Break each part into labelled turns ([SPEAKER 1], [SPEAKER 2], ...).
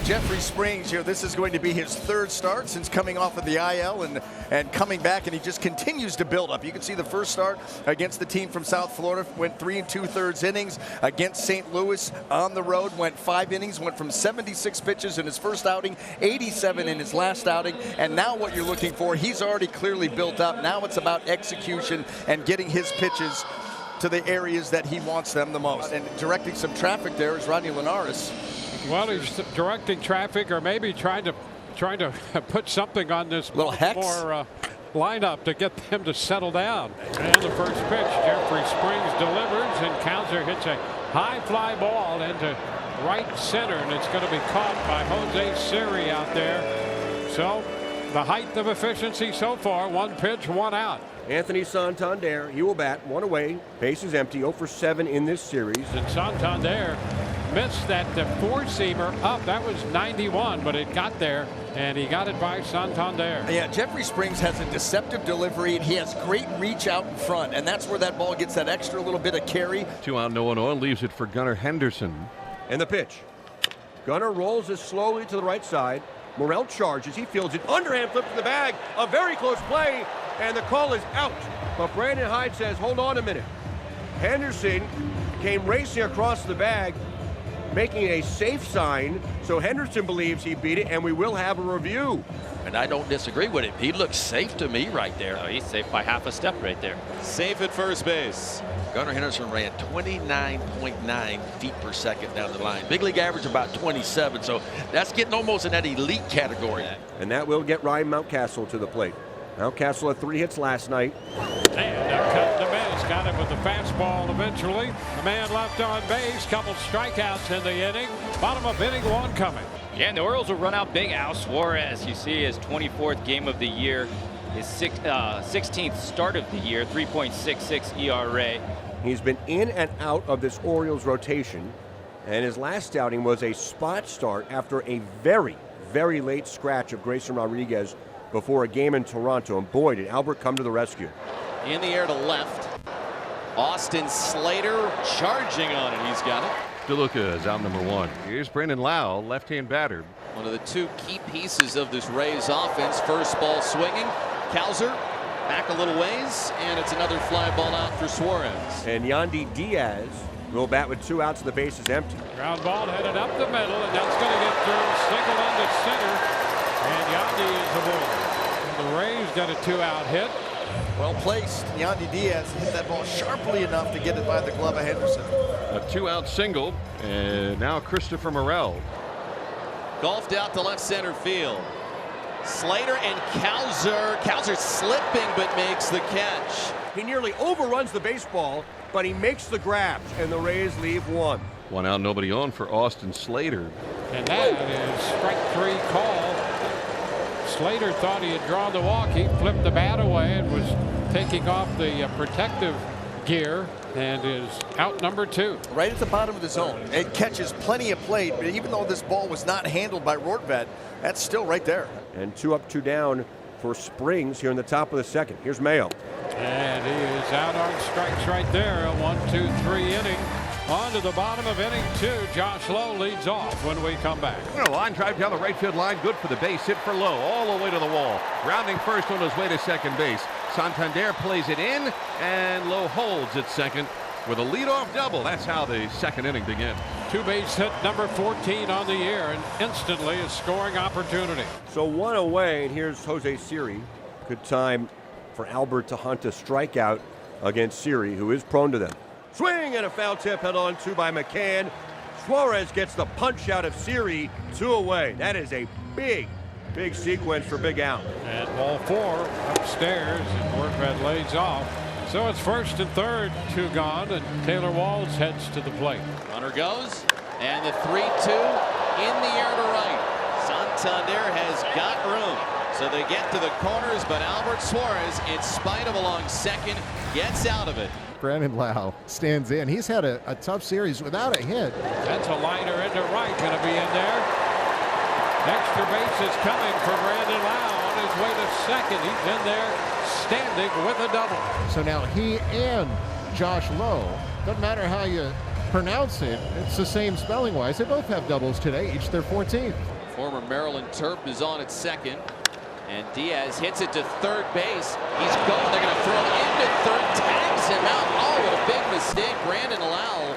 [SPEAKER 1] Jeffrey Springs here. This is going to be his third start since coming off of the IL and coming back, and he just continues to build up. You can see the first start against the team from South Florida went 3 2/3 innings. Against St. Louis on the road went 5 innings, went from 76 pitches in his first outing, 87 in his last outing, and now what you're looking for, he's already clearly built up. Now it's about execution and getting his pitches to the areas that he wants them the most. And directing some traffic there is Rodney Linares.
[SPEAKER 2] Well, he's directing traffic, or maybe trying to put something on this
[SPEAKER 1] little hex
[SPEAKER 2] more lineup to get them to settle down. And the first pitch, Jeffrey Springs delivers, and Cowser hits a high fly ball into right center, and it's going to be caught by Jose Siri out there. So the height of efficiency so far: 1 pitch, 1 out.
[SPEAKER 3] Anthony Santander, he will bat 1 away, bases empty, 0 for 7 in this series.
[SPEAKER 2] And Santander missed that 4-seamer up. That was 91, but it got there, and he got it by Santander.
[SPEAKER 1] Yeah, Jeffrey Springs has a deceptive delivery, and he has great reach out in front, and that's where that ball gets that extra little bit of carry.
[SPEAKER 4] 2 out, no 1-0, leaves it for Gunnar Henderson.
[SPEAKER 3] And the pitch. Gunnar rolls this slowly to the right side. Morel charges. He fields it. Underhand flip to the bag. A very close play, and the call is out. But Brandon Hyde says, hold on a minute. Henderson came racing across the bag, making a safe sign. So Henderson believes he beat it, and we will have a review.
[SPEAKER 5] And I don't disagree with him. He looks safe to me right there.
[SPEAKER 6] Oh, he's safe by half a step right there.
[SPEAKER 7] Safe at first base.
[SPEAKER 5] Gunnar Henderson ran 29.9 feet per second down the line. Big league average about 27, so that's getting almost in that elite category.
[SPEAKER 3] And that will get Ryan Mountcastle to the plate. Mountcastle had 3 hits last night.
[SPEAKER 2] And cut to miss. Got him with the fastball eventually. A man left on base. Couple strikeouts in the inning. Bottom of inning 1 coming.
[SPEAKER 6] Yeah, and the Orioles will run out big. Al Suarez, you see his 24th game of the year, his 16th start of the year, 3.66 ERA.
[SPEAKER 3] He's been in and out of this Orioles rotation, and his last outing was a spot start after a very, very late scratch of Grayson Rodriguez before a game in Toronto, and boy, did Albert come to the rescue.
[SPEAKER 7] In the air to left. Austin Slater charging on it. He's got it.
[SPEAKER 4] DeLuca is out number 1. Here's Brandon Lau, left-hand batter.
[SPEAKER 7] One of the 2 key pieces of this Rays offense. First ball swinging. Cowser back a little ways, and it's another fly ball out for Suarez.
[SPEAKER 3] And Yandy Diaz will bat with 2 outs and the base is empty.
[SPEAKER 2] Ground ball headed up the middle, and that's going to get through. Single into center, and Yandy is aboard. The Rays got a 2-out hit.
[SPEAKER 1] Well placed. Yandy Diaz hit that ball sharply enough to get it by the glove of Henderson.
[SPEAKER 4] A 2-out single, and now Christopher Morel.
[SPEAKER 7] Golfed out to left center field. Slater and Cowser. Cowser slipping but makes the catch.
[SPEAKER 3] He nearly overruns the baseball, but he makes the grab, and the Rays leave 1.
[SPEAKER 4] 1 out, nobody on for Austin Slater.
[SPEAKER 2] And that is strike 3 call. Slater thought he had drawn the walk. He flipped the bat away and was taking off the protective gear, and is out number 2.
[SPEAKER 1] Right at the bottom of the zone. It catches plenty of plate, but even though this ball was not handled by Rortvedt, that's still right there.
[SPEAKER 3] And 2 up, 2 down for Springs here in the top of the 2nd. Here's Mayo.
[SPEAKER 2] And he is out on strikes right there. A 1-2-3 inning. On to the bottom of inning 2. Josh Lowe leads off when we come back.
[SPEAKER 4] A line drive down the right field line, good for the base, hit for Lowe, all the way to the wall. Rounding first on his way to second base. Santander plays it in, and Lowe holds at second with a leadoff double. That's how the 2nd inning begins.
[SPEAKER 2] 2-base hit number 14 on the year, and instantly a scoring opportunity.
[SPEAKER 3] So 1 away, and here's Jose Siri. Good time for Albert to hunt a strikeout against Siri, who is prone to them. Swing and a foul tip held on to by McCann. Suarez gets the punch out of Siri. 2 away. That is a big sequence for Big Al.
[SPEAKER 2] And ball 4 upstairs, and Rortvedt lays off. So it's 1st and 3rd, 2 gone, and Taylor Walls heads to the plate.
[SPEAKER 7] Runner goes, and the 3-2 in the air to right. Santander has got room. So they get to the corners, but Albert Suarez, in spite of a long second, gets out of it.
[SPEAKER 8] Brandon Lau stands in. He's had a tough series without a hit.
[SPEAKER 2] That's a liner into right, going to be in there. Extra base is coming for Brandon Lau on his way to second. He's in there standing with a double.
[SPEAKER 8] So now he and Josh Lowe, doesn't matter how you pronounce it, it's the same spelling-wise. They both have doubles today, each their 14th.
[SPEAKER 7] Former Maryland Terp is on at second. And Diaz hits it to third base. He's going. They're going to throw into third. Tags him out. Oh, what a big mistake. Brandon Lowell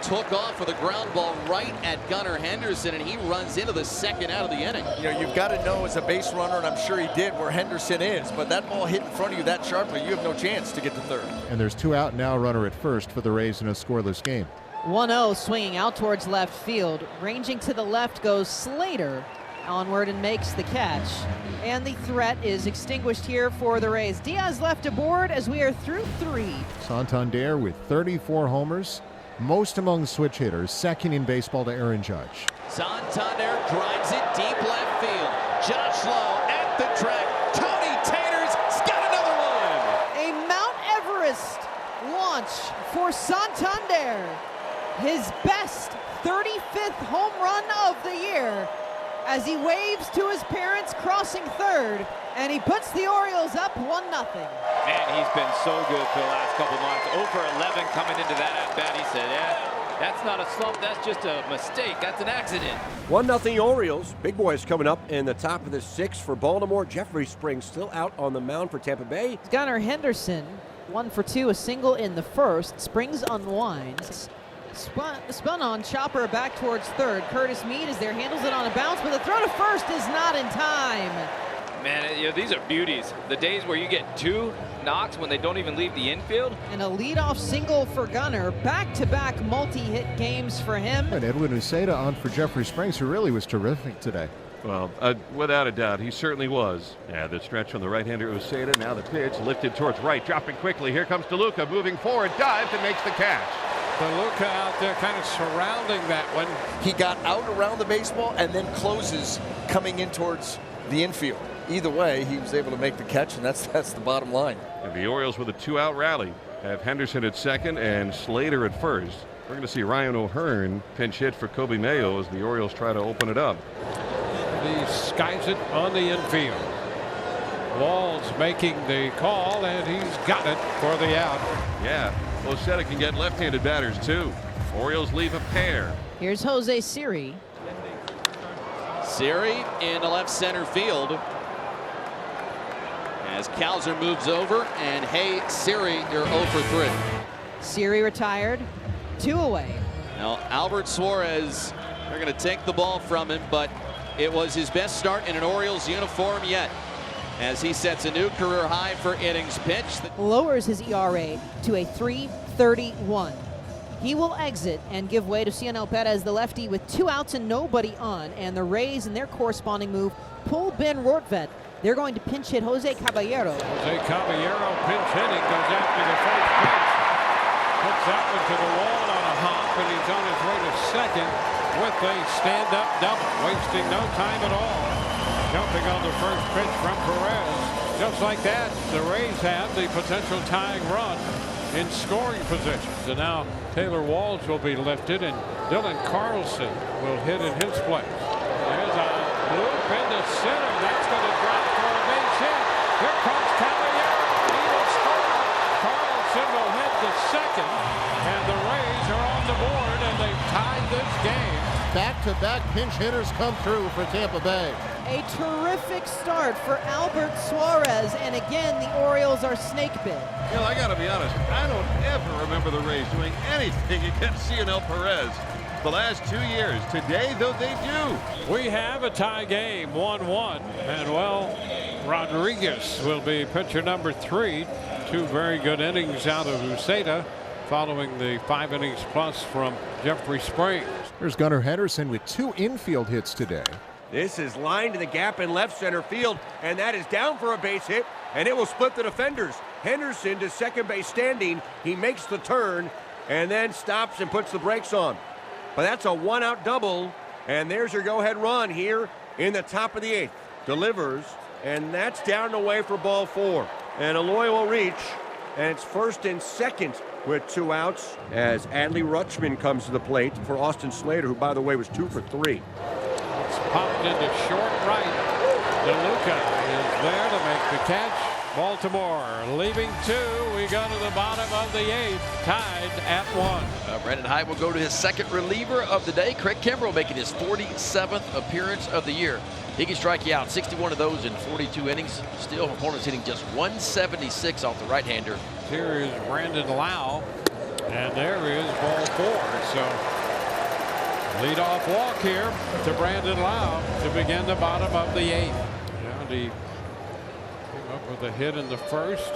[SPEAKER 7] took off with a ground ball right at Gunnar Henderson, and he runs into the second out of the inning.
[SPEAKER 1] You know, you've got to know as a base runner, and I'm sure he did, where Henderson is. But that ball hit in front of you that sharply, you have no chance to get to third.
[SPEAKER 8] And there's 2 out now, runner at first for the Rays in a scoreless game.
[SPEAKER 9] 1-0 swinging out towards left field. Ranging to the left goes Slater. Onward and makes the catch. And the threat is extinguished here for the Rays. Diaz left aboard as we are through 3.
[SPEAKER 8] Santander with 34 homers, most among switch hitters, second in baseball to Aaron Judge.
[SPEAKER 7] Santander drives it deep left field. Josh Lowe at the track. Tony Tater's got another one.
[SPEAKER 9] A Mount Everest launch for Santander. His best 35th home run of the year, as he waves to his parents crossing third, and he puts the Orioles up 1-0.
[SPEAKER 6] Man, he's been so good for the last couple months. 0 for 11 coming into that at-bat. He said, yeah, that's not a slump, that's just a mistake, that's an accident.
[SPEAKER 3] 1-0 Orioles. Big boys coming up in the top of the 6th for Baltimore. Jeffrey Springs still out on the mound for Tampa Bay.
[SPEAKER 9] Gunnar Henderson, 1 for 2, a single in the first. Springs unwinds. Spun on, chopper back towards third. Curtis Mead is there, handles it on a bounce, but the throw to first is not in time.
[SPEAKER 6] Man, you know, these are beauties. The days where you get 2 knocks when they don't even leave the infield.
[SPEAKER 9] And a leadoff single for Gunnar. Back-to-back multi-hit games for him.
[SPEAKER 8] And Edwin Uceda on for Jeffrey Springs, who really was terrific today.
[SPEAKER 4] Well, without a doubt, he certainly was. Yeah, the stretch from the right-hander Uceda. Now the pitch lifted towards right, dropping quickly. Here comes DeLuca, moving forward, dives and makes the catch.
[SPEAKER 2] DeLuca out there kind of surrounding that one.
[SPEAKER 1] He got out around the baseball and then closes coming in towards the infield. Either way, he was able to make the catch, and that's the bottom line.
[SPEAKER 4] And the Orioles with a 2-out rally have Henderson at second and Slater at first. We're going to see Ryan O'Hearn pinch hit for Kobe Mayo as the Orioles try to open it up.
[SPEAKER 2] He skies it on the infield. Walls making the call, and he's got it for the out.
[SPEAKER 4] Yeah, Uceda can get left-handed batters too. Orioles leave a pair.
[SPEAKER 9] Here's Jose Siri.
[SPEAKER 7] Siri in the left center field. As Cowser moves over, and hey, Siri, you're 0 for 3.
[SPEAKER 9] Siri retired, 2 away.
[SPEAKER 7] Now, Albert Suarez, they're going to take the ball from him, but it was his best start in an Orioles uniform yet, as he sets a new career high for innings pitched.
[SPEAKER 9] Lowers his ERA to a 3.31. He will exit and give way to Cionel Perez, the lefty, with 2 outs and nobody on. And the Rays, in their corresponding move, pull Ben Rortvedt. They're going to pinch hit Jose Caballero.
[SPEAKER 2] Jose Caballero pinch hitting, goes after the first pitch. Puts that one to the wall on a hop, and he's on his way to second with a stand-up double, wasting no time at all. Jumping on the first pitch from Perez. Just like that, the Rays have the potential tying run in scoring positions. And now Taylor Walls will be lifted, and Dylan Carlson will hit in his place. There's a loop into center. That's going to drop for a base hit. Here comes Caballero. He will score. Carlson will hit the second, and the Rays are on the board, and they've tied this game.
[SPEAKER 8] Back-to-back pinch hitters come through for Tampa Bay.
[SPEAKER 9] A terrific start for Albert Suarez, and again, the Orioles are snake bit.
[SPEAKER 4] You know, I got to be honest, I don't ever remember the Rays doing anything against Cionel Perez the last 2 years. Today, though, they do.
[SPEAKER 2] We have a tie game, 1-1, and well, Rodriguez will be pitcher number 3. 2 very good innings out of Uceda, following the 5 innings plus from Jeffrey Springs.
[SPEAKER 8] There's Gunnar Henderson with 2 infield hits today.
[SPEAKER 3] This is lined to the gap in left center field, and that is down for a base hit, and it will split the defenders. Henderson to second base standing. He makes the turn and then stops and puts the brakes on. But that's a 1-out double, and there's your go-ahead run here in the top of the 8th. Delivers, and that's down and away for ball 4. And Eloy will reach, and it's first and second with 2 outs as Adley Rutschman comes to the plate for Austin Slater, who, by the way, was 2 for 3.
[SPEAKER 2] It's popped into short right. DeLuca is there to make the catch. Baltimore leaving 2. We go to the bottom of the 8th, tied at 1.
[SPEAKER 5] Brandon Hyde will go to his second reliever of the day. Craig Kimbrell making his 47th appearance of the year. He can strike you out 61 of those in 42 innings. Still, opponents hitting just 176 off the right-hander.
[SPEAKER 2] Here is Brandon Lau, and there is ball 4. So leadoff walk here to Brandon Lau to begin the bottom of the 8th. And he came up with a hit in the first,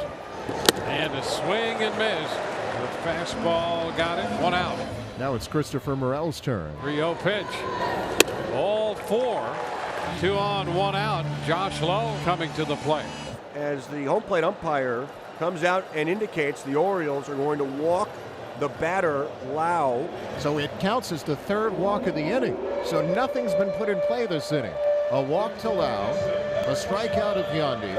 [SPEAKER 2] and a swing and miss. The fastball got it, 1 out.
[SPEAKER 8] Now it's Christopher Morel's turn.
[SPEAKER 2] 3-0 pitch. All 4. 2 on, 1 out. Josh Lowe coming to the plate.
[SPEAKER 3] As the home plate umpire comes out and indicates the Orioles are going to walk the batter, Lau.
[SPEAKER 8] So it counts as the 3rd walk of the inning. So nothing's been put in play this inning. A walk to Lau, a strikeout of Yandy,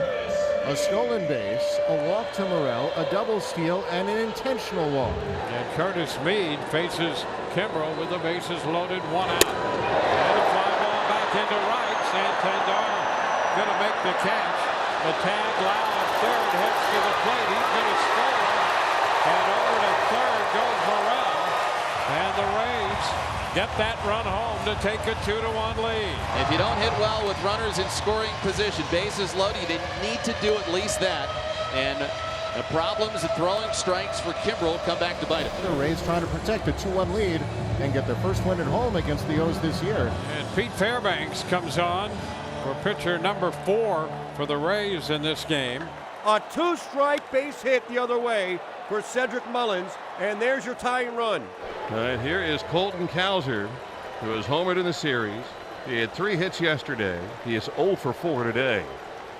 [SPEAKER 8] a stolen base, a walk to Morel, a double steal, and an intentional walk.
[SPEAKER 2] And Curtis Mead faces Kimbrell with the bases loaded, 1 out. And a fly ball back into right. Santander going to make the catch. The tag, Lau at third, hits to the plate. He's going to score. And over to third goes Morel. And the Rays get that run home to take a 2-1 lead.
[SPEAKER 7] If you don't hit well with runners in scoring position, bases loaded, you need to do at least that. And the problems of throwing strikes for Kimbrell come back to bite him.
[SPEAKER 8] The Rays trying to protect a 2-1 lead and get their first win at home against the O's this year.
[SPEAKER 2] And Pete Fairbanks comes on for pitcher number 4 for the Rays in this game.
[SPEAKER 3] A 2-strike base hit the other way for Cedric Mullins, and there's your tying run.
[SPEAKER 4] All right, here is Colton Cowser, who has homered in the series. He had 3 hits yesterday. He is 0 for 4 today.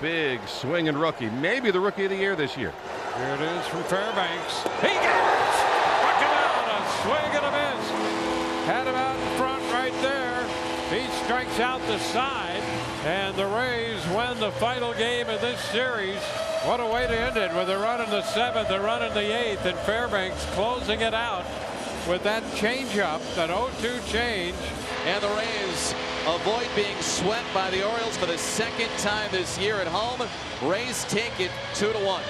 [SPEAKER 4] Big swinging rookie, maybe the rookie of the year this year.
[SPEAKER 2] Here it is from Fairbanks. He got it! Struck him out, a swing and a miss. Had him out in front right there. He strikes out the side, and the Rays win the final game of this series. What a way to end it, with a run in the 7th, a run in the 8th, and Fairbanks closing it out with that changeup, that 0-2 change.
[SPEAKER 7] And the Rays avoid being swept by the Orioles for the 2nd time this year at home. Rays take it 2-1.